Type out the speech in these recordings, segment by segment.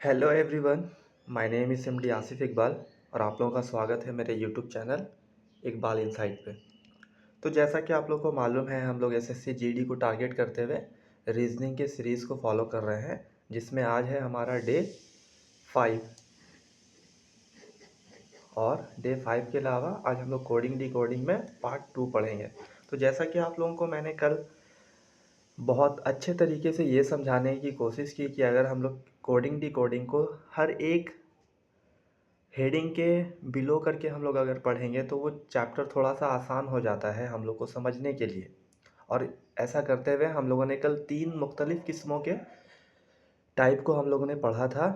Hello everyone, my name is MD Asif Iqbal और आप लोगों का स्वागत है मेरे यूट्यूब चैनल इकबाल इनसाइट पे। तो जैसा कि आप लोगों को मालूम है, हम लोग एसएससी जीडी को टारगेट करते हुए रीजनिंग के सीरीज़ को फॉलो कर रहे हैं, जिसमें आज है हमारा डे 5। और डे 5 के अलावा आज हम लोग कोडिंग डिकोडिंग में पार्ट 2 पढ़ेंगे। तो जैसा कि आप लोगों को मैंने कल बहुत अच्छे तरीके से ये समझाने की कोशिश की कि अगर हम लोग कोडिंग डिकोडिंग को हर एक हेडिंग के बिलो करके हम लोग अगर पढ़ेंगे तो वो चैप्टर थोड़ा सा आसान हो जाता है हम लोग को समझने के लिए। और ऐसा करते हुए हम लोगों ने कल 3 मुख्तलिफ़ किस्मों के टाइप को हम लोगों ने पढ़ा था।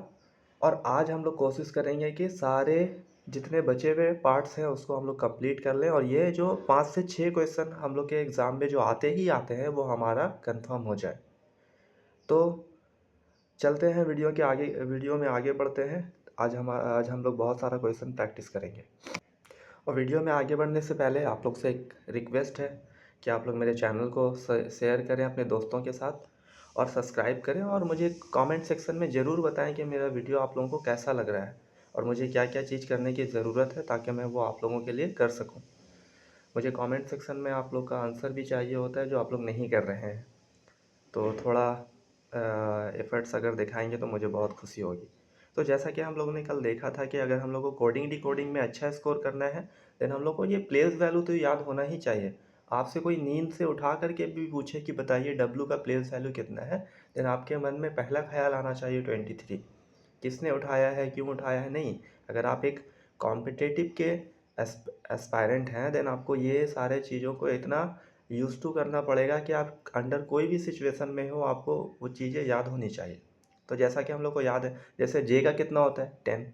और आज हम लोग कोशिश करेंगे कि सारे जितने बचे हुए पार्ट्स हैं उसको हम लोग कंप्लीट कर लें, और ये जो 5 से 6 क्वेश्चन हम लोग के एग्ज़ाम में जो आते ही आते हैं वो हमारा कंफर्म हो जाए। तो चलते हैं वीडियो में आगे बढ़ते हैं। आज हम लोग बहुत सारा क्वेश्चन प्रैक्टिस करेंगे। और वीडियो में आगे बढ़ने से पहले आप लोग से एक रिक्वेस्ट है कि आप लोग मेरे चैनल को शेयर करें अपने दोस्तों के साथ और सब्सक्राइब करें, और मुझे कमेंट सेक्शन में ज़रूर बताएं कि मेरा वीडियो आप लोगों को कैसा लग रहा है और मुझे क्या क्या चीज़ करने की ज़रूरत है ताकि मैं वो आप लोगों के लिए कर सकूं। मुझे कमेंट सेक्शन में आप लोग का आंसर भी चाहिए होता है जो आप लोग नहीं कर रहे हैं, तो थोड़ा एफ़र्ट्स अगर दिखाएंगे तो मुझे बहुत खुशी होगी। तो जैसा कि हम लोगों ने कल देखा था कि अगर हम लोग को कोडिंग डिकोडिंग में अच्छा स्कोर करना है, देन हम लोग को ये प्लेस वैल्यू तो याद होना ही चाहिए। आपसे कोई नींद से उठा करके भी पूछे कि बताइए डब्लू का प्लेस वैल्यू कितना है, देन आपके मन में पहला ख्याल आना चाहिए 23। किसने उठाया है, क्यों उठाया है, नहीं। अगर आप एक कॉम्पिटिटिव के एस्पायरेंट हैं, देन आपको ये सारे चीज़ों को इतना यूज़ टू करना पड़ेगा कि आप अंडर कोई भी सिचुएशन में हो आपको वो चीज़ें याद होनी चाहिए। तो जैसा कि हम लोग को याद है, जैसे जे का कितना होता है 10,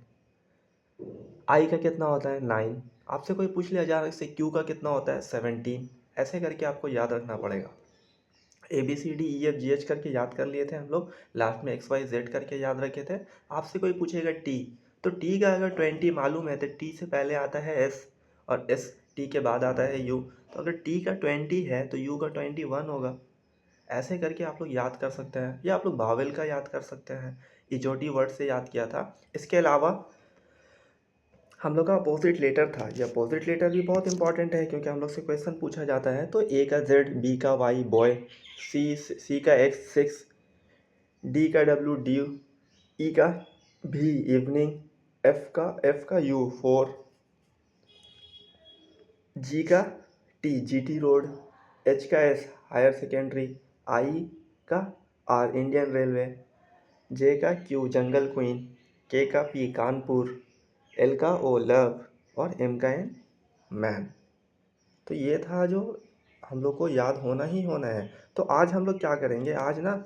आई का कितना होता है 9, आपसे कोई पूछ लिया अचानक से क्यू का कितना होता है 17, ऐसे करके आपको याद रखना पड़ेगा। A B C D E F G H करके याद कर लिए थे हम लोग, लास्ट में एक्स वाई जेड करके याद रखे थे। आपसे कोई पूछेगा टी, तो टी का अगर 20 मालूम है तो टी से पहले आता है एस, और एस टी के बाद आता है यू। तो अगर टी का 20 है तो यू का 21 होगा। ऐसे करके आप लोग याद कर सकते हैं, या आप लोग बावेल का याद कर सकते हैं, इजोटी वर्ड से याद किया था। इसके अलावा हम लोग का अपोजिट लेटर था। ये अपोजिट लेटर भी बहुत इंपॉर्टेंट है क्योंकि हम लोग से क्वेश्चन पूछा जाता है। तो ए का जेड, बी का वाई बॉय, सी का एक्स 6, डी का डब्ल्यू ड्यू, ई का भी इवनिंग, एफ का यू 4, जी का जी टी रोड, एच का एस हायर सेकेंडरी, आई का आर इंडियन रेलवे, जे का क्यू जंगल क्वीन, के का पी कानपुर, एल का ओ लव, और एम का एन मैन। तो ये था जो हम लोग को याद होना ही होना है। तो आज हम लोग क्या करेंगे, आज ना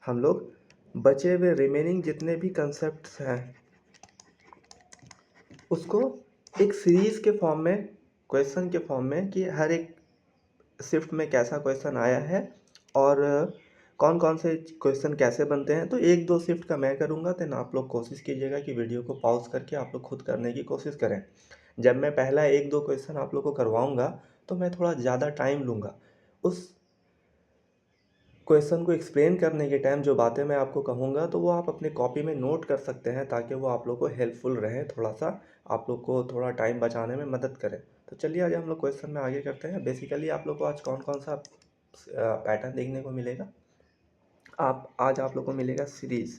हम लोग बचे हुए रिमेनिंग जितने भी कंसेप्ट्स हैं उसको एक सीरीज़ के फॉर्म में, क्वेश्चन के फॉर्म में, कि हर एक शिफ्ट में कैसा क्वेश्चन आया है और कौन कौन से क्वेश्चन कैसे बनते हैं। तो 1-2 शिफ्ट का मैं करूँगा, देन आप लोग कोशिश कीजिएगा कि वीडियो को पॉज करके आप लोग खुद करने की कोशिश करें। जब मैं पहला 1-2 क्वेश्चन आप लोग को करवाऊँगा तो मैं थोड़ा ज़्यादा टाइम लूँगा। उस क्वेश्चन को एक्सप्लेन करने के टाइम जो बातें मैं आपको कहूँगा तो वो आप अपने कॉपी में नोट कर सकते हैं ताकि वो आप लोग को हेल्पफुल रहे, थोड़ा सा आप लोग को थोड़ा टाइम बचाने में मदद करे। तो चलिए आज हम लोग क्वेश्चन में आगे करते हैं। बेसिकली आप लोग को आज कौन कौन सा पैटर्न देखने को मिलेगा। आज आप लोग को मिलेगा सीरीज़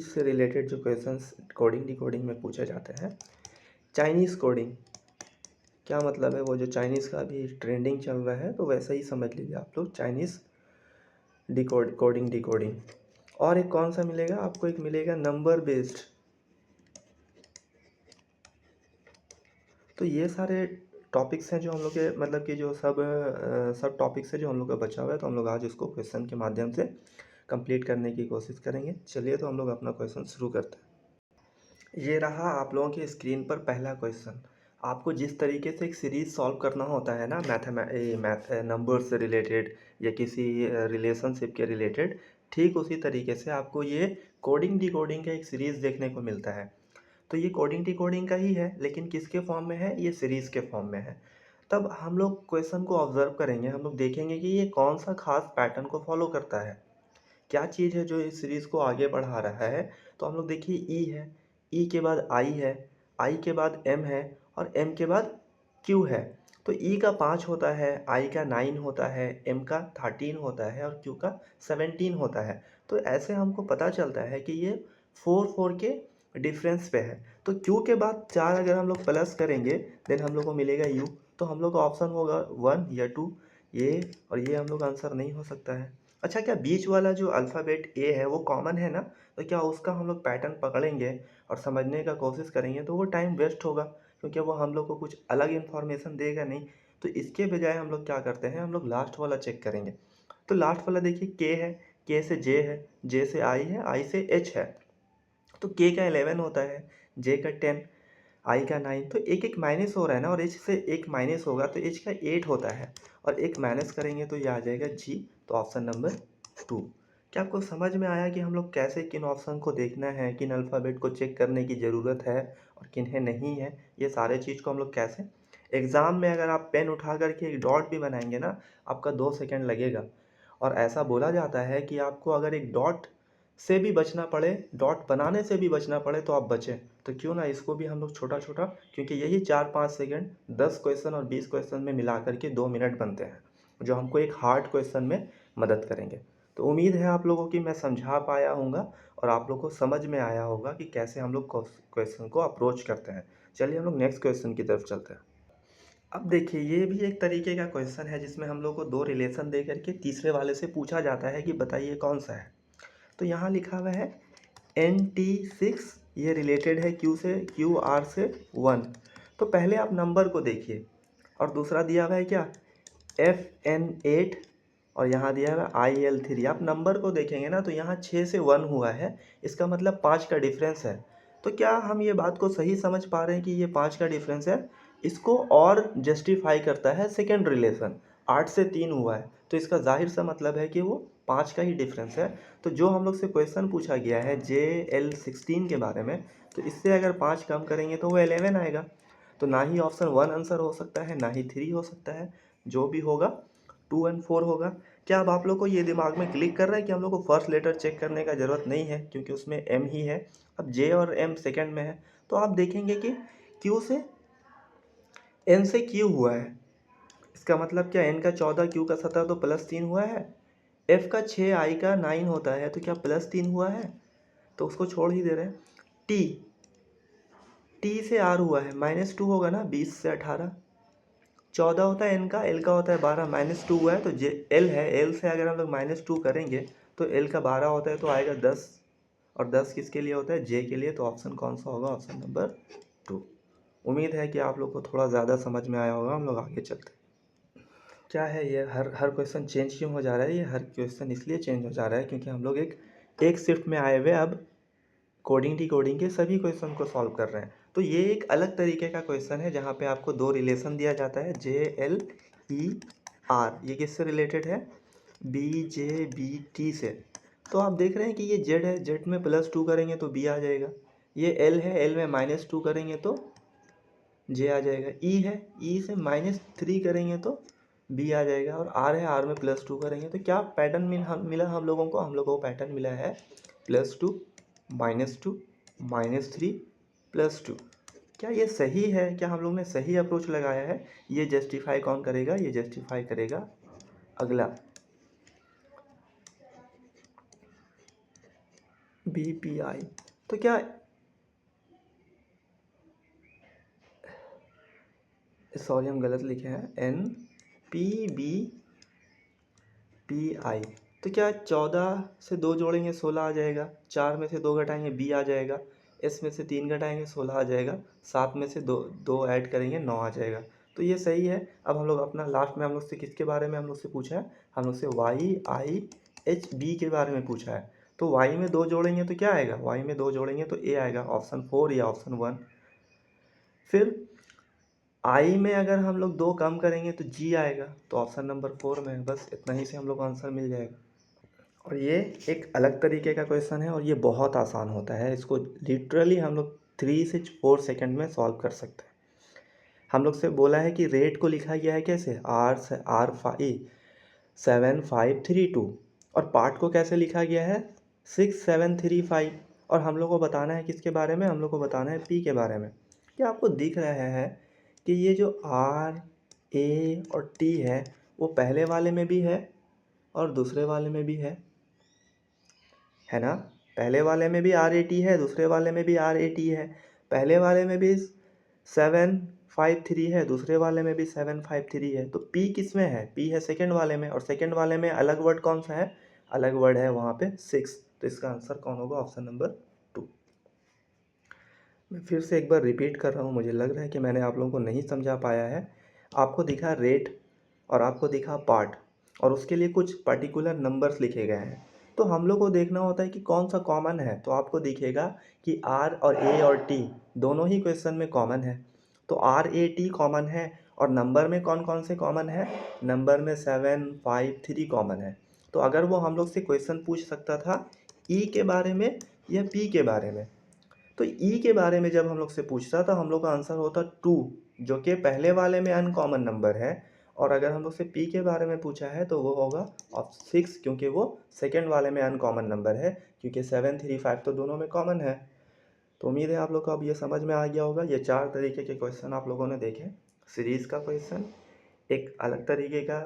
से रिलेटेड जो क्वेश्चंस कोडिंग डिकोडिंग में पूछे जाते हैं। चाइनीज़ कोडिंग क्या मतलब है, वो जो चाइनीज़ का अभी ट्रेंडिंग चल रहा है तो वैसा ही समझ लीजिए आप लोग, चाइनीज़ कोडिंग डिकोडिंग। और एक कौन सा मिलेगा आपको, एक मिलेगा नंबर बेस्ड। तो ये सारे टॉपिक्स हैं जो हम लोग के मतलब कि जो सब टॉपिक्स है जो हम लोग का बचा हुआ है, तो हम लोग आज इसको क्वेश्चन के माध्यम से कंप्लीट करने की कोशिश करेंगे। चलिए तो हम लोग अपना क्वेश्चन शुरू करते हैं। ये रहा आप लोगों की स्क्रीन पर पहला क्वेश्चन। आपको जिस तरीके से एक सीरीज़ सॉल्व करना होता है ना, मैथ नंबर से रिलेटेड या किसी रिलेशनशिप के रिलेटेड, ठीक उसी तरीके से आपको ये कोडिंग डिकोडिंग का एक सीरीज़ देखने को मिलता है। तो ये कोडिंग डिकोडिंग का ही है, लेकिन किसके फॉर्म में है, ये सीरीज़ के फॉर्म में है। तब हम लोग क्वेश्चन को ऑब्जर्व करेंगे, हम लोग देखेंगे कि ये कौन सा खास पैटर्न को फॉलो करता है। क्या चीज़ है जो इस सीरीज़ को आगे बढ़ा रहा है? तो हम लोग देखिए ई है, ई के बाद आई है, आई के बाद एम है और एम के बाद क्यू है। तो ई का 5 होता है, आई का 9 होता है, एम का 13 होता है और क्यू का 17 होता है। तो ऐसे हमको पता चलता है कि ये 4-4 के डिफरेंस पे है। तो क्यू के बाद 4 अगर हम लोग प्लस करेंगे देन हम लोग को मिलेगा यू। तो हम लोग का ऑप्शन होगा 1 या 2, ये और ये हम लोग का आंसर नहीं हो सकता है। अच्छा, क्या बीच वाला जो अल्फ़ाबेट ए है वो कॉमन है ना? तो क्या उसका हम लोग पैटर्न पकड़ेंगे और समझने का कोशिश करेंगे तो वो टाइम वेस्ट होगा, क्योंकि वो हम लोग को कुछ अलग इन्फॉर्मेशन देगा नहीं। तो इसके बजाय हम लोग क्या करते हैं, हम लोग लास्ट वाला चेक करेंगे। तो लास्ट वाला देखिए के है, के से जे है, जे से आई है, आई से एच है। तो के का 11 होता है, जे का 10, आई का 9। तो एक एक माइनस हो रहा है ना, और एच से एक माइनस होगा तो एच का 8 होता है, और एक माइनस करेंगे तो ये आ जाएगा जी। तो ऑप्शन नंबर 2। क्या आपको समझ में आया कि हम लोग कैसे किन ऑप्शन को देखना है, किन अल्फ़ाबेट को चेक करने की ज़रूरत है और किन्हें नहीं है? ये सारे चीज़ को हम लोग कैसे एग्ज़ाम में अगर आप पेन उठा करके एक डॉट भी बनाएंगे ना, आपका 2 सेकंड लगेगा। और ऐसा बोला जाता है कि आपको अगर एक डॉट से भी बचना पड़े, डॉट बनाने से भी बचना पड़े तो आप बचें। तो क्यों ना इसको भी हम लोग छोटा-छोटा, क्योंकि यही 4-5 सेकंड 10 क्वेश्चन और 20 क्वेश्चन में मिला कर के 2 मिनट बनते हैं, जो हमको एक हार्ड क्वेश्चन में मदद करेंगे। तो उम्मीद है आप लोगों की मैं समझा पाया हूँगा और आप लोग को समझ में आया होगा कि कैसे हम लोग क्वेश्चन को अप्रोच करते हैं। चलिए हम लोग नेक्स्ट क्वेश्चन की तरफ चलते हैं। अब देखिए, ये भी एक तरीके का क्वेश्चन है जिसमें हम लोग को 2 रिलेशन दे करके तीसरे वाले से पूछा जाता है कि बताइए कौन सा है। तो यहाँ लिखा हुआ है NT6, ये रिलेटेड है Q से, QR से 1। तो पहले आप नंबर को देखिए, और दूसरा दिया हुआ है क्या, FN8, और यहाँ दिया हुआ है IL3। आप नंबर को देखेंगे ना तो यहाँ 6 से 1 हुआ है, इसका मतलब 5 का डिफरेंस है। तो क्या हम ये बात को सही समझ पा रहे हैं कि ये 5 का डिफरेंस है? इसको और जस्टिफाई करता है सेकेंड रिलेशन, 8 से 3 हुआ है, तो इसका जाहिर सा मतलब है कि वो 5 का ही डिफरेंस है। तो जो हम लोग से क्वेश्चन पूछा गया है JL16 के बारे में, तो इससे अगर 5 कम करेंगे तो वो 11 आएगा। तो ना ही ऑप्शन 1 आंसर हो सकता है, ना ही 3 हो सकता है, जो भी होगा 2 एंड 4 होगा। क्या अब आप लोग को ये दिमाग में क्लिक कर रहा है कि हम लोग को फर्स्ट लेटर चेक करने का ज़रूरत नहीं है, क्योंकि उसमें एम ही है। अब जे और एम सेकंड में है, तो आप देखेंगे कि क्यू से एन से क्यू हुआ है, इसका मतलब क्या, एन का 14, क्यू का 17, तो +3 हुआ है। एफ का 6, आई का 9 होता है, तो क्या +3 हुआ है? तो उसको छोड़ ही दे रहे हैं। टी, टी से आर हुआ है, -2 होगा ना, 20 से 18। 14 होता है एन का, एल का होता है 12, -2 हुआ है तो जे एल है, एल से अगर हम लोग -2 करेंगे तो एल का 12 होता है तो आएगा 10, और 10 किसके लिए होता है, जे के लिए। तो ऑप्शन कौन सा होगा, ऑप्शन नंबर 2। उम्मीद है कि आप लोग को थोड़ा ज़्यादा समझ में आया होगा। हम लोग आगे चलते हैं। क्या है ये, हर हर क्वेश्चन चेंज क्यों हो जा रहा है? ये हर क्वेश्चन इसलिए चेंज हो जा रहा है क्योंकि हम लोग एक शिफ्ट में आए हुए अब कोडिंग डिकोडिंग के सभी क्वेश्चन को सॉल्व कर रहे हैं। तो ये एक अलग तरीके का क्वेश्चन है जहाँ पे आपको 2 रिलेशन दिया जाता है, JLER। ये किससे रिलेटेड है, BJBT से। तो आप देख रहे हैं कि ये Z है, Z में +2 करेंगे तो B आ जाएगा। ये L है, L में -2 करेंगे तो J आ जाएगा। E है, E से -3 करेंगे तो B आ जाएगा। और R है, R में +2 करेंगे तो क्या पैटर्न मिला हम लोगों को? हम लोगों को पैटर्न मिला है +2, -2, -3, +2। क्या ये सही है? क्या हम लोग ने सही अप्रोच लगाया है? ये जस्टिफाई कौन करेगा? ये जस्टिफाई करेगा अगला, BPI। तो क्या, सॉरी हम गलत लिखे हैं, NPBPI। तो क्या 14 से 2 जोड़ेंगे 16 आ जाएगा, 4 में से 2 घटाएंगे B आ जाएगा, S में से 3 घटाएंगे 16 आ जाएगा, 7 में से 2 ऐड करेंगे 9 आ जाएगा। तो ये सही है। अब हम लोग अपना लास्ट में हम लोग से किसके बारे में हम लोग से पूछा है, हम लोग से YIHB के बारे में पूछा है। तो Y में 2 जोड़ेंगे तो क्या आएगा, Y में 2 जोड़ेंगे तो A आएगा, ऑप्शन 4 या ऑप्शन 1। फिर आई में अगर हम लोग 2 कम करेंगे तो जी आएगा, तो ऑप्शन नंबर 4 में है। बस इतना ही से हम लोग को आंसर मिल जाएगा। और ये एक अलग तरीके का क्वेश्चन है और ये बहुत आसान होता है। इसको लिटरली हम लोग 3 से 4 सेकंड में सॉल्व कर सकते हैं। हम लोग से बोला है कि रेट को लिखा गया है कैसे, R से R5 7 5 3 2, और पार्ट को कैसे लिखा गया है 6735। और हम लोग को बताना है किसके बारे में, हम लोग को बताना है पी के बारे में। क्या आपको दिख रहा है कि ये जो आर ए और टी है वो पहले वाले में भी है और दूसरे वाले में भी है ना। पहले वाले में भी आर ए टी है, दूसरे वाले में भी आर ए टी है। पहले वाले में भी 753 है, दूसरे वाले में भी 753 है। तो पी किस में है, पी है सेकंड वाले में, और सेकंड वाले में अलग वर्ड कौन सा है, अलग वर्ड है वहाँ पे 6। तो इसका आंसर कौन होगा, ऑप्शन नंबर 2। मैं फिर से एक बार रिपीट कर रहा हूँ, मुझे लग रहा है कि मैंने आप लोगों को नहीं समझा पाया है। आपको दिखा रेट और आपको दिखा पार्ट, और उसके लिए कुछ पर्टिकुलर नंबर्स लिखे गए हैं। तो हम लोग को देखना होता है कि कौन सा कॉमन है। तो आपको दिखेगा कि आर और ए और टी दोनों ही क्वेश्चन में कॉमन है। तो आर ए टी कॉमन है, और नंबर में कौन कौन से कॉमन है, नंबर में 753 कॉमन है। तो अगर वो हम लोग से क्वेश्चन पूछ सकता था ई के बारे में या पी के बारे में, तो ई के बारे में जब हम लोग से पूछता तो हम लोग का आंसर होता 2, जो कि पहले वाले में अनकॉमन नंबर है। और अगर हम लोग से पी के बारे में पूछा है तो वो होगा ऑफ 6, क्योंकि वो सेकेंड वाले में अनकॉमन नंबर है, क्योंकि 735 तो दोनों में कॉमन है। तो उम्मीद है आप लोग को अब ये समझ में आ गया होगा। ये 4 तरीके के क्वेश्चन आप लोगों ने देखे। सीरीज़ का क्वेश्चन, एक अलग तरीके का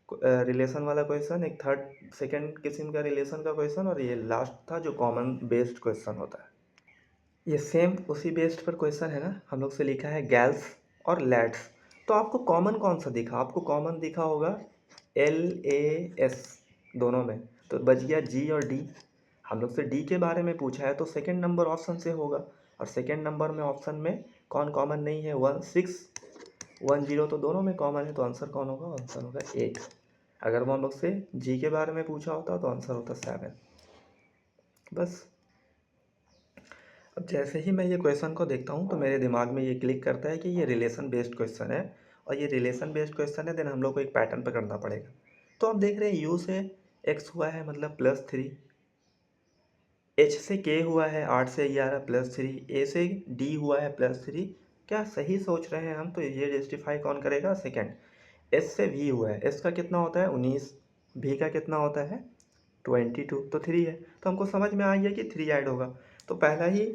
रिलेशन वाला क्वेश्चन, एक थर्ड सेकेंड किस्म का रिलेशन का क्वेश्चन, और ये लास्ट था जो कॉमन बेस्ड क्वेश्चन होता है। ये सेम उसी बेस्ड पर क्वेश्चन है ना। हम लोग से लिखा है गैल्स और लैड्स। तो आपको कॉमन कौन सा दिखा, आपको कॉमन दिखा होगा LAS दोनों में। तो बच गया जी और डी। हम लोग से डी के बारे में पूछा है तो सेकंड नंबर ऑप्शन से होगा, और सेकंड नंबर में ऑप्शन में कौन कॉमन नहीं है, 1610 तो दोनों में कॉमन है। तो आंसर कौन होगा, आंसर होगा 8। अगर वो हम लोग से जी के बारे में पूछा होता तो आंसर होता 7। बस अब जैसे ही मैं ये क्वेश्चन को देखता हूँ तो मेरे दिमाग में ये क्लिक करता है कि ये रिलेशन बेस्ड क्वेश्चन है, और ये रिलेशन बेस्ड क्वेश्चन है, देन हम लोग को एक पैटर्न पकड़ना पड़ेगा। तो हम देख रहे हैं यू से एक्स हुआ है मतलब +3, एच से के हुआ है 8 से 11 +3, ए से डी हुआ है +3। क्या सही सोच रहे हैं हम, तो ये जस्टिफाई कौन करेगा, सेकेंड। एस से वी हुआ है, एस का कितना होता है 19, भी का कितना होता है 22, तो 3 है। तो हमको समझ में आ गया कि 3 ऐड होगा। तो पहला ही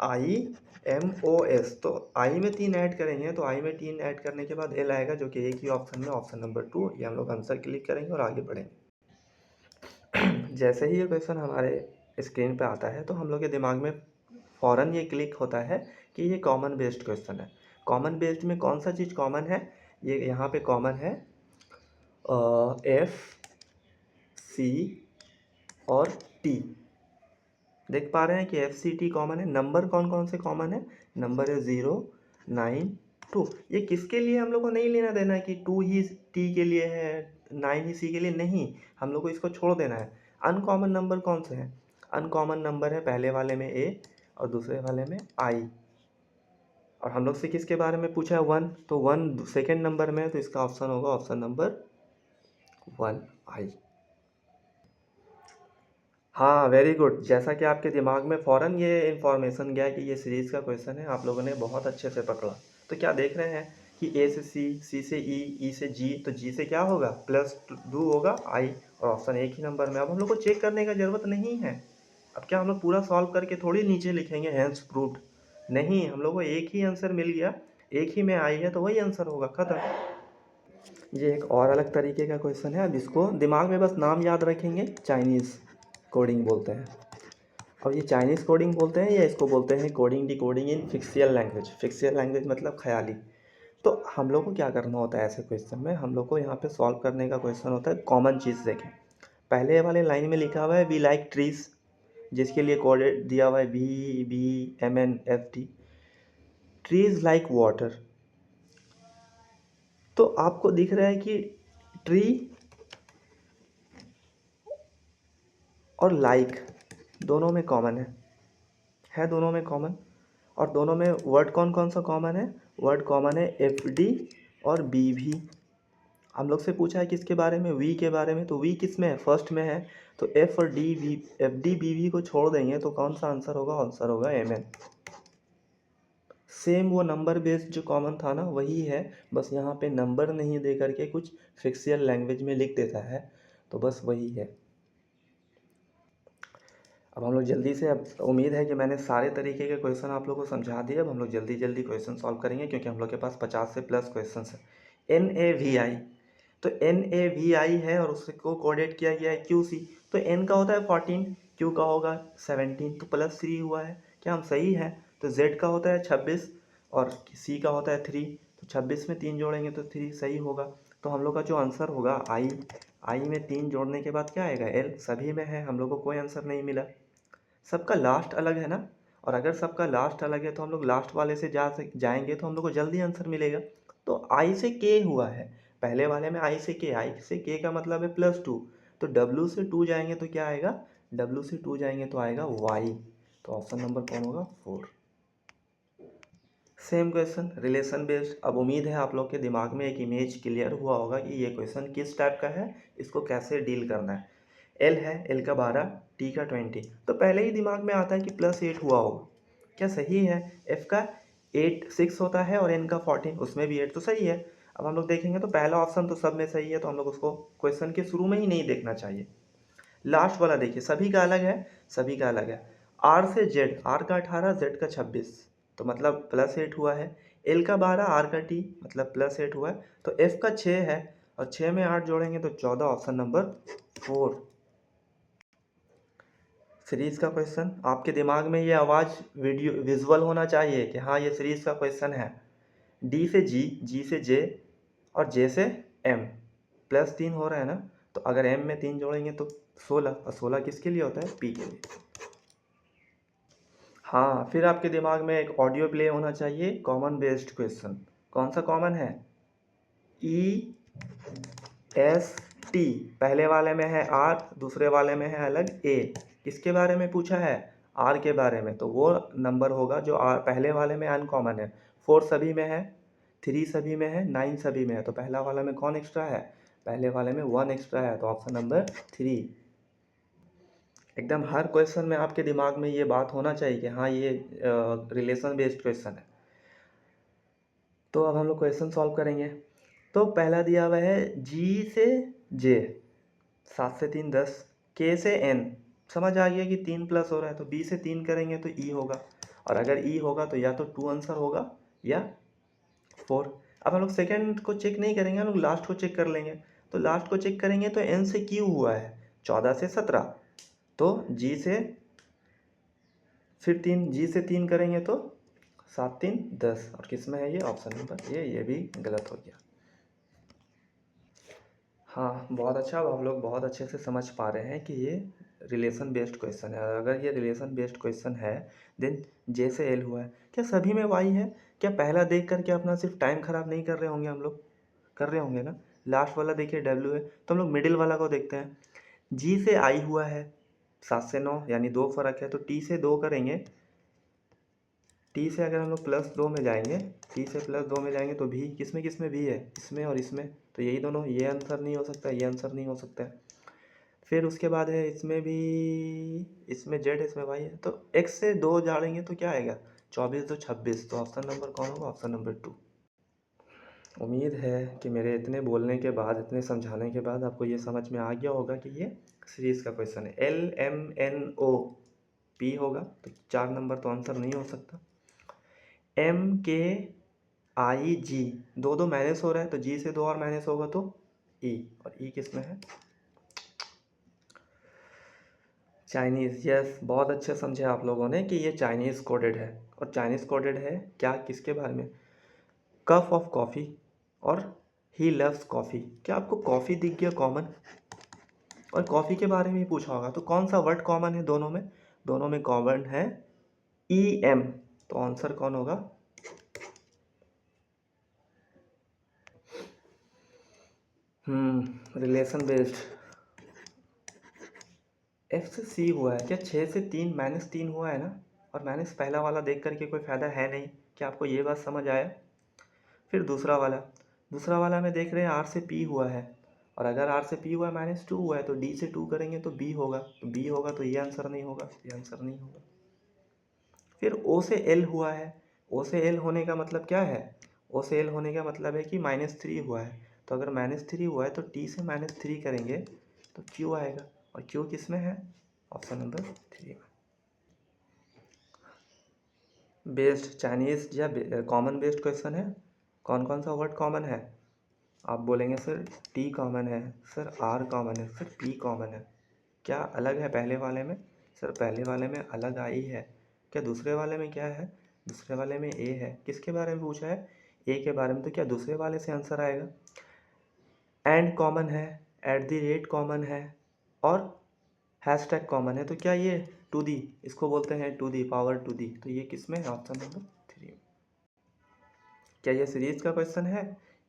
IMOS, तो आई में 3 ऐड करेंगे, तो आई में 3 ऐड करने के बाद एल आएगा, जो कि एक ही ऑप्शन में, ऑप्शन नंबर 2। ये हम लोग आंसर क्लिक करेंगे और आगे बढ़ेंगे। जैसे ही ये क्वेश्चन हमारे स्क्रीन पे आता है तो हम लोग के दिमाग में फ़ौरन ये क्लिक होता है कि ये कॉमन बेस्ड क्वेश्चन है। कॉमन बेस्ड में कौन सा चीज़ कॉमन है, ये यहाँ पे कॉमन है FC और T। देख पा रहे हैं कि FCT कॉमन है। नंबर कौन कौन से कॉमन है, नंबर है 0, 9, 2। ये किसके लिए हम लोग को नहीं लेना देना है कि 2 ही T के लिए है, 9 ही C के लिए, नहीं। हम लोग को इसको छोड़ देना है। अनकॉमन नंबर कौन से हैं, अनकॉमन नंबर है पहले वाले में A और दूसरे वाले में I। और हम लोग से किसके बारे में पूछा है, 1, तो 1 सेकेंड नंबर में है, तो इसका ऑप्शन होगा ऑप्शन नंबर 1 I। हाँ वेरी गुड। जैसा कि आपके दिमाग में फ़ौरन ये इन्फॉर्मेशन गया कि ये सीरीज़ का क्वेश्चन है, आप लोगों ने बहुत अच्छे से पकड़ा। तो क्या देख रहे हैं कि ए से सी, सी से ई, ई से जी, तो जी से क्या होगा +2 होगा आई, और ऑप्शन एक ही नंबर में। अब हम लोग को चेक करने का ज़रूरत नहीं है। अब क्या हम लोग पूरा सॉल्व करके थोड़ी नीचे लिखेंगे हैंस प्रूव्ड, नहीं, हम लोग को एक ही आंसर मिल गया, एक ही में आई है तो वही आंसर होगा, ख़त्म। ये एक और अलग तरीके का क्वेश्चन है। अब इसको दिमाग में बस नाम याद रखेंगे, चाइनीज़ कोडिंग बोलते हैं। और ये चाइनीज़ कोडिंग बोलते हैं या इसको बोलते हैं कोडिंग डिकोडिंग इन फिक्सियल लैंग्वेज। फिक्सियल लैंग्वेज मतलब ख्याली। तो हम लोग को क्या करना होता है ऐसे क्वेश्चन में, हम लोग को यहाँ पे सॉल्व करने का क्वेश्चन होता है कॉमन चीज़ देखें। पहले वाले लाइन में लिखा हुआ है वी लाइक ट्रीज, जिसके लिए कोडेड दिया हुआ है VBMNFT, ट्रीज लाइक वाटर। तो आपको दिख रहा है कि ट्री और लाइक दोनों में कॉमन है दोनों में कॉमन। और दोनों में वर्ड कौन कौन सा कॉमन है, वर्ड कॉमन है FD और BV। हम लोग से पूछा है किसके बारे में, वी के बारे में, तो वी किस में है, फर्स्ट में है। तो F और FD BV को छोड़ देंगे तो कौन सा आंसर होगा, आंसर होगा MN। सेम वो नंबर बेस्ड जो कॉमन था ना वही है, बस यहाँ पे नंबर नहीं दे करके कुछ फिक्सियल लैंग्वेज में लिख देता है। तो बस वही है। अब हम लोग जल्दी से, अब उम्मीद है कि मैंने सारे तरीके के क्वेश्चन आप लोगों को समझा दिए। अब हम लोग जल्दी जल्दी क्वेश्चन सॉल्व करेंगे क्योंकि हम लोग के पास 50 से प्लस क्वेश्चन है। NaVi, तो NaVi है और उसको कोडेट किया गया है QC। तो N का होता है 14, Q का होगा 17, तो +3 हुआ है। क्या हम सही है? तो Z का होता है 26 और C का होता है 3, तो 26 में 3 जोड़ेंगे तो 3 सही होगा। तो हम लोग का जो आंसर होगा आई में 3 जोड़ने के बाद क्या आएगा? L। सभी में है, हम लोग को कोई आंसर नहीं मिला। सबका लास्ट अलग है ना, और अगर सबका लास्ट अलग है तो हम लोग लास्ट वाले से जाएंगे तो हम लोग को जल्दी आंसर मिलेगा। तो आई से के हुआ है, पहले वाले में आई से के का मतलब है +2। तो W से 2 जाएंगे तो क्या आएगा? W से 2 जाएंगे तो आएगा Y। तो ऑप्शन नंबर कौन होगा? 4। Same question relation based. अब उम्मीद है आप लोग के दिमाग में एक इमेज क्लियर हुआ होगा कि ये क्वेश्चन किस टाइप का है, इसको कैसे डील करना है। L है, L का 12, T का 20, तो पहले ही दिमाग में आता है कि +8 हुआ होगा। क्या सही है? F का 6 होता है और N का 14, उसमें भी 8, तो सही है। अब हम लोग देखेंगे तो पहला ऑप्शन तो सब में सही है, तो हम लोग उसको क्वेश्चन के शुरू में ही नहीं देखना चाहिए। लास्ट वाला देखिए, सभी का अलग है, सभी का अलग है। R से Z, R का 18, Z का 26, तो मतलब +8 हुआ है। L का 12, R का T, मतलब +8 हुआ है। तो F का 6 है और 6 में 8 जोड़ेंगे तो 14, ऑप्शन नंबर 4। सीरीज का क्वेश्चन, आपके दिमाग में ये आवाज़ वीडियो विजुअल होना चाहिए कि हाँ ये सीरीज का क्वेश्चन है। D से G, G से J और J से M, +3 हो रहा है ना, तो अगर M में 3 जोड़ेंगे तो 16, और 16 किसके लिए होता है? P के लिए। हाँ, फिर आपके दिमाग में एक ऑडियो प्ले होना चाहिए, कॉमन बेस्ड क्वेश्चन। कौन सा कॉमन है? EST, पहले वाले में है R, दूसरे वाले में है अलग A। किसके बारे में पूछा है? R के बारे में, तो वो नंबर होगा जो R पहले वाले में अनकॉमन है। 4 सभी में है, 3 सभी में है, 9 सभी में है, तो पहला वाला में कौन एक्स्ट्रा है? पहले वाले में 1 एक्स्ट्रा है, तो ऑप्शन नंबर 3। एकदम हर क्वेश्चन में आपके दिमाग में ये बात होना चाहिए कि हाँ ये रिलेशन बेस्ड क्वेश्चन है। तो अब हम लोग क्वेश्चन सॉल्व करेंगे। तो पहला दिया हुआ है G से J, 7 से 3 10, K से N, समझ आ गया कि 3 प्लस हो रहा है, तो B से 3 करेंगे तो E होगा, और अगर E होगा तो या तो 2 आंसर होगा या 4। अब हम लोग सेकेंड को चेक नहीं करेंगे, हम लोग लास्ट को चेक कर लेंगे। तो लास्ट को चेक करेंगे तो N से Q हुआ है 14 से 17, तो G से फिर 3, G से 3 करेंगे तो 7 3 10, और किस में है ये? ऑप्शन नंबर ये भी गलत हो गया। हाँ, बहुत अच्छा। अब हम लोग बहुत अच्छे से समझ पा रहे हैं कि ये रिलेशन बेस्ड क्वेश्चन है, और अगर ये रिलेशन बेस्ड क्वेश्चन है देन J से L हुआ है। क्या सभी में Y है? क्या पहला देख करके अपना सिर्फ टाइम ख़राब नहीं कर रहे होंगे हम लोग? कर रहे होंगे ना। लास्ट वाला देखिए W है, तो हम लोग मिडिल वाला को देखते हैं। G से I हुआ है 7 से 9, यानी 2 फर्क है, तो T से 2 करेंगे। T से अगर हम लोग +2 में जाएंगे, T से +2 में जाएंगे तो भी किस में भी है? इसमें और इसमें, तो यही दोनों, ये आंसर नहीं हो सकता, ये आंसर नहीं हो सकता है। फिर उसके बाद है इसमें भी, इसमें Z, इसमें Y है, तो X से 2 जोड़ेंगे तो क्या आएगा? 24 2 26, तो ऑप्शन नंबर कौन होगा? Option number 2। उम्मीद है कि मेरे इतने बोलने के बाद, इतने समझाने के बाद आपको ये समझ में आ गया होगा कि ये सीरीज़ का क्वेश्चन है। LMNOP होगा, तो 4 नंबर तो आंसर नहीं हो सकता। MKIG, 2 2 माइनस हो रहा है, तो G से 2 और माइनस होगा तो E, और E किस में है? चाइनीज़। यस, बहुत अच्छे समझे आप लोगों ने कि ये चाइनीज़ कोडेड है, और चाइनीज़ कोडेड है क्या? किसके बारे में? कप ऑफ कॉफ़ी और ही लव्स कॉफ़ी। क्या आपको कॉफ़ी दिख गया कॉमन? और कॉफ़ी के बारे में ही पूछा होगा, तो कौन सा वर्ड कॉमन है दोनों में? दोनों में कॉमन है EM, तो आंसर कौन होगा? Relation based. F से C हुआ है। क्या 6 से 3 -3 हुआ है ना, और माइनस पहला वाला देख करके कोई फ़ायदा है नहीं। क्या आपको ये बात समझ आया? फिर दूसरा वाला में देख रहे हैं R से P हुआ है, और अगर R से P हुआ है -2 हुआ है, तो D से 2 करेंगे तो B होगा, तो B होगा, तो ये आंसर नहीं होगा, ये आंसर नहीं होगा। फिर O से L हुआ है, O से L होने का मतलब क्या है? O से L होने का मतलब है कि -3 हुआ है, तो अगर -3 हुआ है तो T से -3 करेंगे तो क्यू आएगा, और क्यू किस में है? ऑप्शन नंबर 3 में। बेस्ड चाइनीज या कॉमन बेस्ड क्वेश्चन है। कौन कौन सा वर्ड कॉमन है? आप बोलेंगे सर टी कॉमन है, सर आर कॉमन है, सर पी कॉमन है। क्या अलग है पहले वाले में? सर पहले वाले में अलग आई है। क्या दूसरे वाले में क्या है? दूसरे वाले में ए है। किसके बारे में पूछा है? ए के बारे में। तो क्या दूसरे वाले से आंसर आएगा? एंड कॉमन है, एट द रेट कॉमन है, और हैशटैग कॉमन है। तो क्या ये टू दी, इसको बोलते हैं to the power two the, तो ये किस में है? ऑप्शन नंबर 3 में। क्या ये सीरीज का क्वेश्चन है?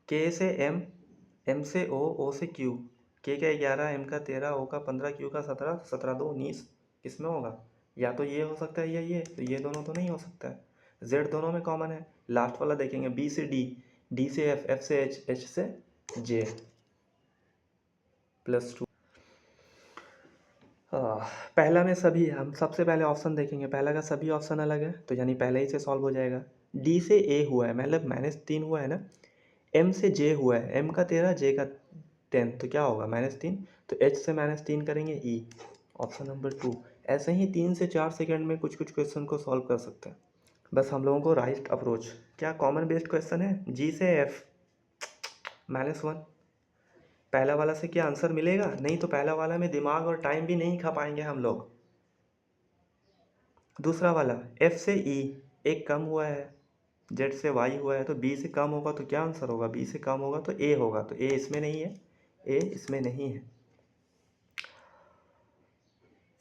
के से एम, एम से ओ से क्यू, के का 11, एम का 13, ओ का 15, क्यू का 17, 17 2 19, किस में होगा? या तो ये हो सकता है या ये, तो ये दोनों तो नहीं हो सकता है। जेड दोनों में कॉमन है। लास्ट वाला देखेंगे, बी से डी, डी से एफ, एफ से एच, एच से जे, +2। पहला में सभी, हम सबसे पहले ऑप्शन देखेंगे, पहला का सभी ऑप्शन अलग है, तो यानी पहले ही से सॉल्व हो जाएगा। डी से ए हुआ है, मतलब -3 हुआ है ना। एम से जे हुआ है, एम का 13, जे का 10, तो क्या होगा? -3। तो एच से -3 करेंगे, ई, ऑप्शन नंबर 2। ऐसे ही 3 से 4 सेकंड में कुछ कुछ क्वेश्चन को सॉल्व कर सकते हैं, बस हम लोगों को राइट अप्रोच। क्या कॉमन बेस्ड क्वेश्चन है? जी से एफ, -1। पहला वाला से क्या आंसर मिलेगा? नहीं, तो पहला वाला में दिमाग और टाइम भी नहीं खा पाएंगे हम लोग। दूसरा वाला एफ से ई, एक कम हुआ है, जेड से वाई हुआ है, तो बी से कम होगा तो क्या आंसर होगा? बी से कम होगा तो ए होगा, तो ए इसमें नहीं है, ए इसमें नहीं है।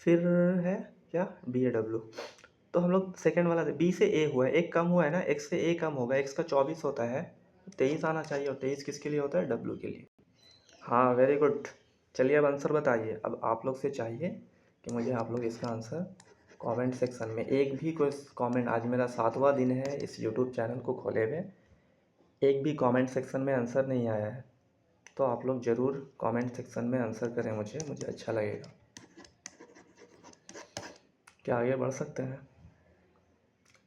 फिर है क्या? B A W. तो हम लोग सेकंड वाला बी से ए हुआ है, एक कम हुआ है ना, एक्स से ए कम होगा, एक्स का 24 होता है, 23 आना चाहिए, और 23 किसके लिए होता है? डब्ल्यू के लिए। हाँ, वेरी गुड। चलिए अब आंसर बताइए। अब आप लोग से चाहिए कि मुझे आप लोग इसका आंसर कमेंट सेक्शन में, एक भी कोई कमेंट, आज मेरा 7वां दिन है इस यूट्यूब चैनल को खोले हुए, एक भी कमेंट सेक्शन में आंसर नहीं आया है, तो आप लोग ज़रूर कमेंट सेक्शन में आंसर करें, मुझे अच्छा लगेगा। क्या आगे बढ़ सकते हैं?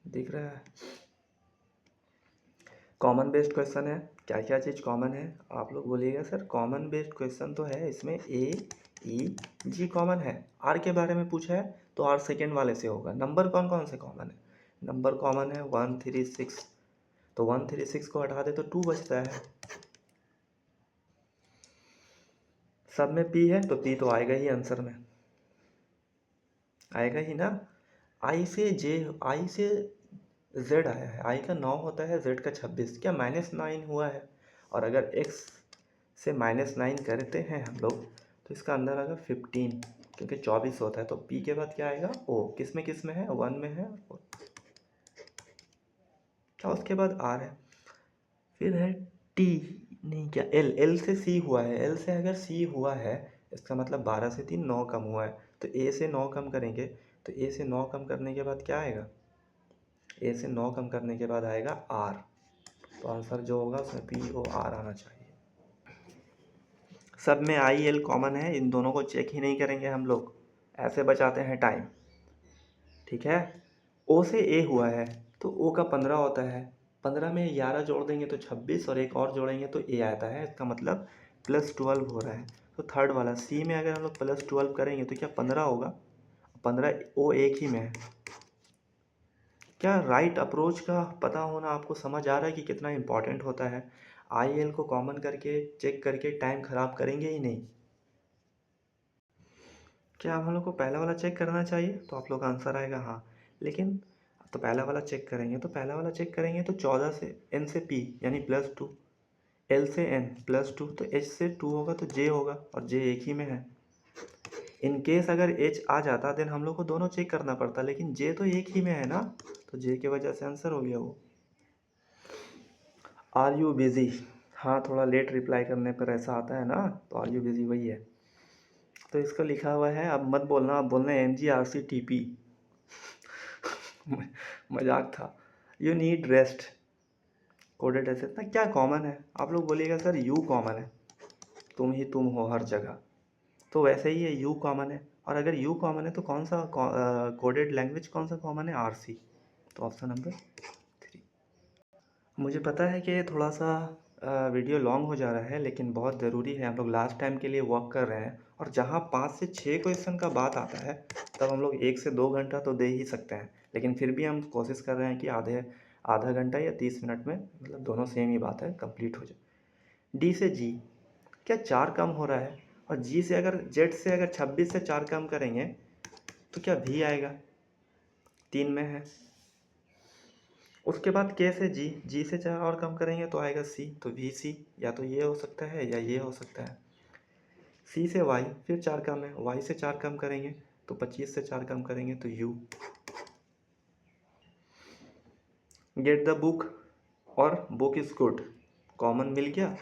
दिख रहा है कॉमन बेस्ड क्वेश्चन है। क्या क्या चीज़ कॉमन है? आप लोग बोलिएगा सर कॉमन बेस्ड क्वेश्चन तो है, इसमें ए ई जी कॉमन है। आर के बारे में पूछा है तो आर सेकेंड वाले से होगा। नंबर कौन कौन से कॉमन है? नंबर कॉमन है 1 3 6, तो 1 3 6 को हटा दे तो 2 बचता है। सब में पी है तो पी तो आएगा ही आंसर में, आएगा ही ना। आई से जे, आई से जेड आया है, आई का 9 होता है, जेड का 26, क्या -9 हुआ है? और अगर एक्स से -9 करते हैं हम लोग तो इसका अंदर आएगा 15, क्योंकि 24 होता है। तो पी के बाद क्या आएगा? ओ, किस में है? 1 में है, और क्या उसके बाद आर है। फिर है टी, नहीं, क्या एल, एल से सी हुआ है, एल से अगर सी हुआ है इसका मतलब 12 से 3 9 कम हुआ है, तो ए से 9 कम करेंगे, तो ए से 9 कम करने के बाद क्या आएगा? ए से 9 कम करने के बाद आएगा आर, तो आंसर जो होगा उसमें पी ओ आर आना चाहिए। सब में आई एल कॉमन है, इन दोनों को चेक ही नहीं करेंगे हम लोग, ऐसे बचाते हैं टाइम, ठीक है। ओ से ए हुआ है तो ओ का 15 होता है, 15 में 11 जोड़ देंगे तो 26, और एक और जोड़ेंगे तो ए आता है, इसका मतलब +12 हो रहा है। तो थर्ड वाला सी में अगर हम लोग +12 करेंगे तो क्या 15 होगा? 15 ओ एक ही में है। क्या राइट अप्रोच का पता होना आपको समझ आ रहा है कि कितना इंपॉर्टेंट होता है? आई एल को कॉमन करके चेक करके टाइम ख़राब करेंगे ही नहीं। क्या आप हम लोग को पहला वाला चेक करना चाहिए? तो आप लोग का आंसर आएगा हाँ, लेकिन तो पहला वाला चेक करेंगे, तो पहला वाला चेक करेंगे तो 14 से एन से पी यानी +2, एल से एन +2, तो एच से 2 होगा तो जे होगा, और जे एक ही में है। इन केस अगर एच आ जाता देन हम लोग को दोनों चेक करना पड़ता, लेकिन जे तो एक ही में है ना, तो जे की वजह से आंसर हो गया वो। आर यू बिज़ी, हाँ, थोड़ा लेट रिप्लाई करने पर ऐसा आता है ना, तो आर यू बिज़ी वही है। तो इसको लिखा हुआ है, अब मत बोलना, आप बोलना MGRCTP, मजाक था। यू नीड रेस्ट, कोडेड ऐसे ना। क्या कॉमन है? आप लोग बोलिएगा सर यू कॉमन है, तुम ही तुम हो हर जगह, तो वैसे ही है, यू कॉमन है। और अगर यू कॉमन है तो कौन सा कोडेड लैंग्वेज कौन सा कॉमन है? RC, तो ऑप्शन नंबर 3। मुझे पता है कि थोड़ा सा वीडियो लॉन्ग हो जा रहा है, लेकिन बहुत ज़रूरी है, हम लोग लास्ट टाइम के लिए वर्क कर रहे हैं, और जहाँ 5 से 6 क्वेश्चन का बात आता है तब हम लोग 1 से 2 घंटा तो दे ही सकते हैं, लेकिन फिर भी हम कोशिश कर रहे हैं कि आधा घंटा या 30 मिनट में, मतलब दोनों सेम ही बात है, कंप्लीट हो जाए। डी से जी क्या 4 कम हो रहा है, और जी से अगर जेड से अगर 26 से 4 कम करेंगे तो क्या भी आएगा, 3 में है। उसके बाद के से जी, जी से 4 और कम करेंगे तो आएगा सी, तो वी सी, या तो ये हो सकता है या ये हो सकता है। सी से वाई फिर 4 कम है, वाई से 4 कम करेंगे तो 25 से 4 कम करेंगे तो यू। गेट द बुक और बुक इज़ गुड, कॉमन मिल गया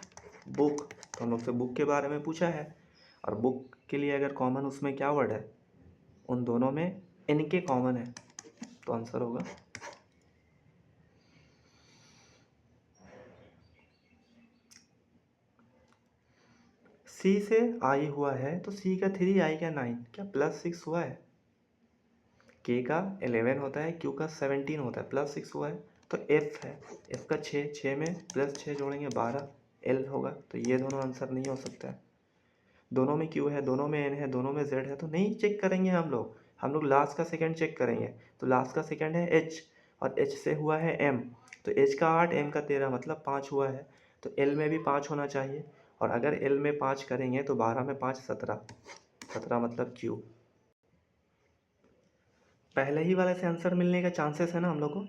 बुक, तो हम लोग से बुक के बारे में पूछा है, और बुक के लिए अगर कॉमन उसमें क्या वर्ड है, उन दोनों में इनके कॉमन है, तो आंसर होगा सी से आई हुआ है तो सी का 3, आई का 9, क्या +6 हुआ है। के का 11 होता है, क्यू का 17 होता है, +6 हुआ है। तो एफ है, एफ का 6, 6 में +6 जोड़ेंगे 12, एल होगा, तो ये दोनों आंसर नहीं हो सकता है। दोनों में क्यू है, दोनों में एन है, दोनों में जेड है, तो नहीं चेक करेंगे हम लोग लास्ट का सेकंड चेक करेंगे। तो लास्ट का सेकंड है एच, और एच से हुआ है एम, तो एच का 8, एम का 13, मतलब 5 हुआ है। तो एल में भी 5 होना चाहिए, और अगर एल में 5 करेंगे तो 12 में 5 17, 17 मतलब क्यू। पहले ही वाले से आंसर मिलने का चांसेस है ना हम लोग को,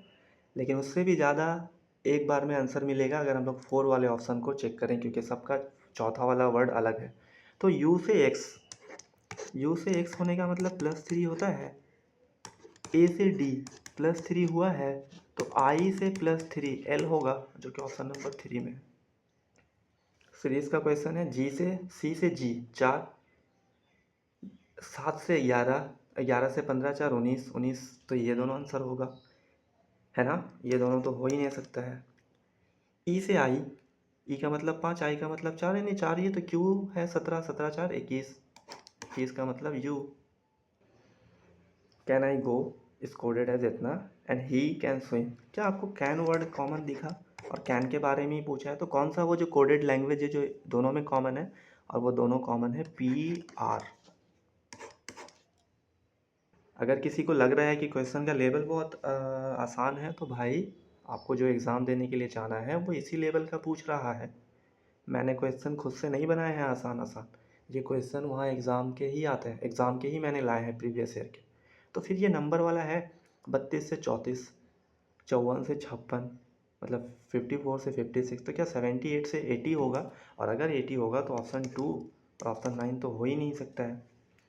लेकिन उससे भी ज़्यादा एक बार में आंसर मिलेगा अगर हम लोग 4 वाले ऑप्शन को चेक करें, क्योंकि सबका चौथा वाला वर्ड अलग है। तो यू से एक्स, यू से एक्स होने का मतलब +3 होता है, ए से डी +3 हुआ है, तो आई से +3 एल होगा, जो कि ऑप्शन नंबर 3 में है। सीरीज का क्वेश्चन है जी से सी से जी 4, 7 से 11, 11 से 15, 4 19, 19, तो ये दोनों आंसर होगा, है ना, ये दोनों तो हो ही नहीं सकता है। ई से आई, ई का मतलब 5, आई का मतलब 4, यानी 4, ये तो क्यू है, 17, 17 4 21, 21 का मतलब U. Can I go is coded as इतना, एंड ही कैन स्विम, क्या आपको कैन वर्ड कॉमन दिखा, और कैन के बारे में ही पूछा है, तो कौन सा वो जो कोडेड लैंग्वेज है जो दोनों में कॉमन है, और वो दोनों कॉमन है PR। अगर किसी को लग रहा है कि क्वेश्चन का लेवल बहुत आसान है, तो भाई आपको जो एग्ज़ाम देने के लिए जाना है वो इसी लेवल का पूछ रहा है। मैंने क्वेश्चन खुद से नहीं बनाए हैं आसान आसान, ये क्वेश्चन वहाँ एग्ज़ाम के ही आते हैं, एग्ज़ाम के ही मैंने लाए हैं प्रीवियस ईयर के। तो फिर ये नंबर वाला है 32 से 34, 54 से 56, मतलब 54 से 56, तो क्या 78 से 80 होगा, और अगर 80 होगा तो ऑप्शन 2 और ऑप्शन 9 तो हो ही नहीं सकता है।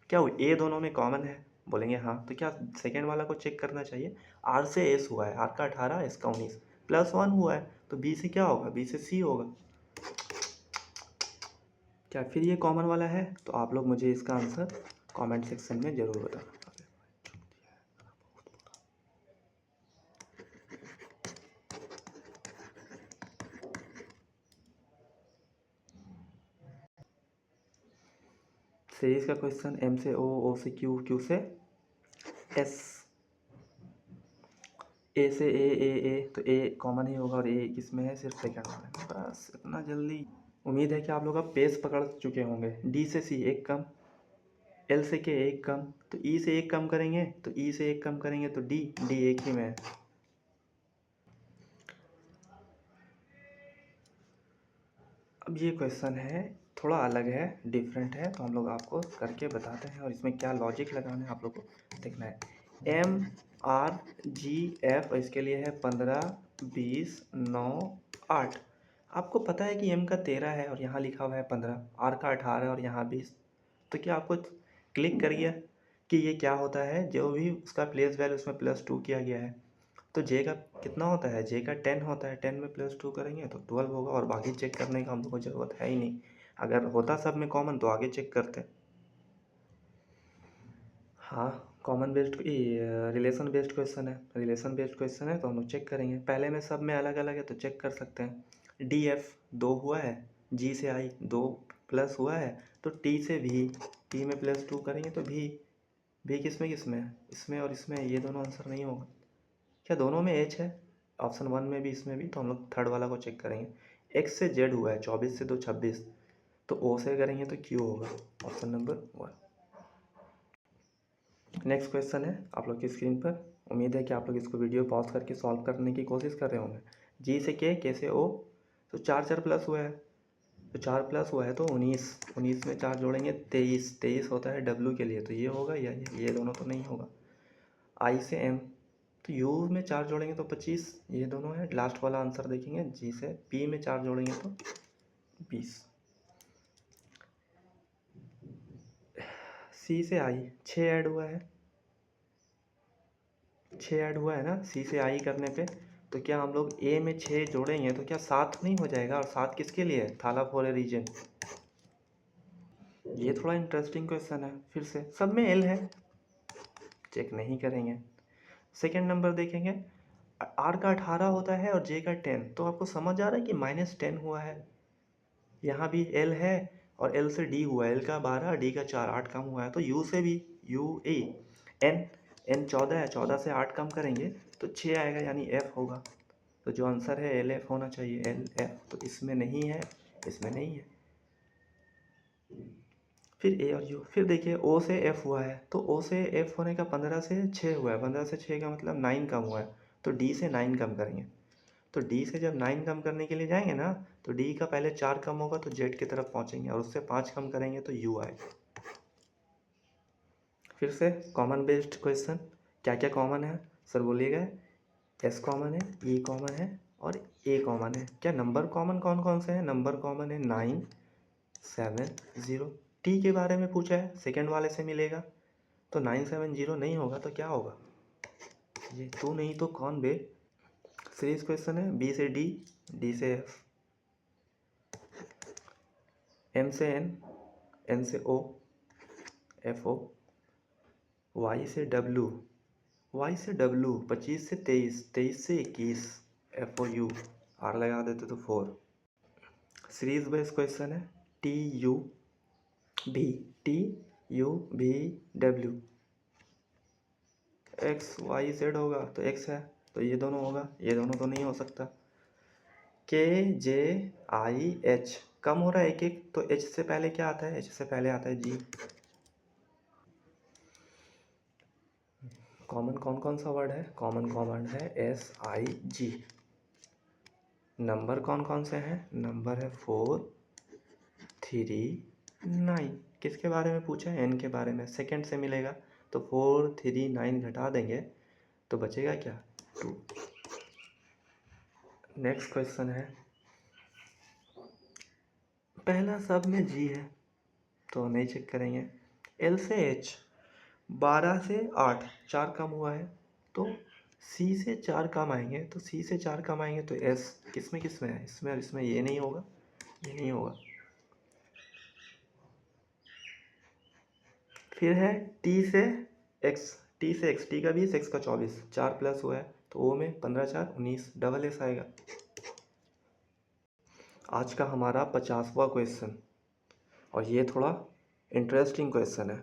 क्या वो ए दोनों में कॉमन है, बोलेंगे हाँ, तो क्या सेकेंड वाला को चेक करना चाहिए। आर से एस हुआ है, आर का 18, एस का 19, +1 हुआ है, तो बी से क्या होगा, बी से सी होगा। क्या फिर ये कॉमन वाला है, तो आप लोग मुझे इसका आंसर कमेंट सेक्शन में ज़रूर बताना। सीरीज का क्वेश्चन, एम से ओ, ओ से क्यू, क्यू से एस, ए से ए, तो ए कॉमन ही होगा, और ए किस में है, सिर्फ सेकंड वाले में, बस इतना जल्दी। उम्मीद है कि आप लोग अब पेस पकड़ चुके होंगे। डी से सी 1 कम, एल से के 1 कम, तो ई से 1 कम करेंगे, तो ई से 1 कम करेंगे तो डी, डी एक ही में है। अब ये क्वेश्चन है, थोड़ा अलग है, डिफरेंट है, तो हम लोग आपको करके बताते हैं, और इसमें क्या लॉजिक लगाना है आप लोग को देखना है। MRGF, और इसके लिए है 15 20 9 8। आपको पता है कि एम का 13 है और यहाँ लिखा हुआ है 15, आर का 18 और यहाँ 20, तो क्या आपको क्लिक कर गया कि ये क्या होता है, जो भी उसका प्लेस वैल्यू उसमें +2 किया गया है। तो जे का कितना होता है, जे का 10 होता है, 10 में +2 करेंगे तो 12 होगा, और बाकी चेक करने का हम लोग को ज़रूरत है ही नहीं। अगर होता सब में कॉमन तो आगे चेक करते। हाँ, common based relation based question है, रिलेशन बेस्ड क्वेश्चन है, तो हम लोग चेक करेंगे। पहले में सब में अलग अलग है तो चेक कर सकते हैं। DF 2 हुआ है, जी से आई 2 प्लस हुआ है, तो टी से भी, टी में +2 करेंगे तो भी किस में है, इसमें और इसमें, ये दोनों आंसर नहीं होगा। क्या दोनों में एच है, ऑप्शन 1 में भी इसमें भी, तो हम लोग थर्ड वाला को चेक करेंगे। एक्स से जेड हुआ है 24 से 2 26, तो ओ से करेंगे तो क्यू होगा, ऑप्शन नंबर 1। नेक्स्ट क्वेश्चन है आप लोग की स्क्रीन पर। उम्मीद है कि आप लोग इसको वीडियो पॉज करके सॉल्व करने की कोशिश कर रहे होंगे। जी से के से ओ, तो 4 प्लस हुआ है, तो 4 प्लस हुआ है तो 19, 19 में 4 जोड़ेंगे 23, 23 होता है डब्ल्यू के लिए, तो ये होगा या ये दोनों तो नहीं होगा। आई से एम, तो यू में 4 जोड़ेंगे तो 25, ये दोनों है। लास्ट वाला आंसर देखेंगे, जी से पी में 4 जोड़ेंगे तो 20। सी से आई 6 ऐड हुआ है, 6 ऐड हुआ है ना सी से आई करने पे, तो क्या हम लोग ए में 6 जोड़ेंगे तो क्या 7 नहीं हो जाएगा? और 7 किसके लिए है? थालाफोरा रीजन। ये थोड़ा इंटरेस्टिंग क्वेश्चन है, फिर से सब में एल है, चेक नहीं करेंगे। सेकेंड नंबर देखेंगे, आर का 18 होता है और जे का 10, तो आपको समझ आ रहा है कि -10 हुआ है। यहाँ भी एल है और एल से डी हुआ है, एल का 12 डी का 4, 8 कम हुआ है। तो यू से भी यू ए एन, एन 14 है, 14 से 8 कम करेंगे तो 6 आएगा, यानी एफ होगा। तो जो आंसर है एल एफ होना चाहिए, एल एफ। तो इसमें नहीं है, इसमें नहीं है। फिर ए और यू, फिर देखिए ओ से एफ हुआ है, तो ओ से एफ होने का 15 से 6 हुआ है, 15 से 6 का मतलब 9 कम हुआ है, तो डी से 9 कम करेंगे। तो डी से जब 9 कम करने के लिए जाएंगे ना, तो डी का पहले 4 कम होगा तो जेड की तरफ पहुंचेंगे, और उससे 5 कम करेंगे तो यू आएगा। फिर से कॉमन बेस्ड क्वेश्चन, क्या क्या कॉमन है सर बोलिएगा? एस कॉमन है, ई कॉमन है और ए कॉमन है। क्या नंबर कॉमन कौन कौन से हैं? नंबर कॉमन है 9, 7, 0। टी के बारे में पूछा है, सेकेंड वाले से मिलेगा, तो 970 नहीं होगा तो क्या होगा? ये तू नहीं तो कौन बे? सीरीज क्वेश्चन है, बी से डी, डी से एफ, एम से एन, एन से ओ, एफ ओ, वाई से डब्लू, वाई से डब्लू, 25 से 23, 23 से 21, एफ ओ यू, आर लगा देते तो 4। सीरीज बेस्ड क्वेश्चन है, टी यू भी, टी यू भी डब्ल्यू, एक्स वाई जेड होगा तो एक्स है, तो ये दोनों होगा, ये दोनों तो नहीं हो सकता। के जे आई एच, कम हो रहा है एक एक, तो एच से पहले क्या आता है? एच से पहले आता है जी। कॉमन कौन कौन सा वर्ड है? कॉमन है एस आई जी। नंबर कौन कौन से हैं? नंबर है 4, 3, 9। किसके बारे में पूछा है? एन के बारे में, सेकंड से मिलेगा, तो 4, 3, 9 घटा देंगे तो बचेगा क्या? 2। नेक्स्ट क्वेश्चन है, पहला सब में जी है तो नहीं चेक करेंगे। एल से एच, 12 से 8, 4 कम हुआ है, तो सी से 4 कम आएंगे, तो सी से 4 कम आएंगे तो एस किस में है? इसमें और इसमें, ये नहीं होगा, ये नहीं होगा। फिर है टी से एक्स, टी से एक्स, टी का 20, एक्स का 24, 4 प्लस हुआ है, तो ओ में 15 4 19, डबल एस आएगा। आज का हमारा 50वां क्वेश्चन, और ये थोड़ा इंटरेस्टिंग क्वेश्चन है।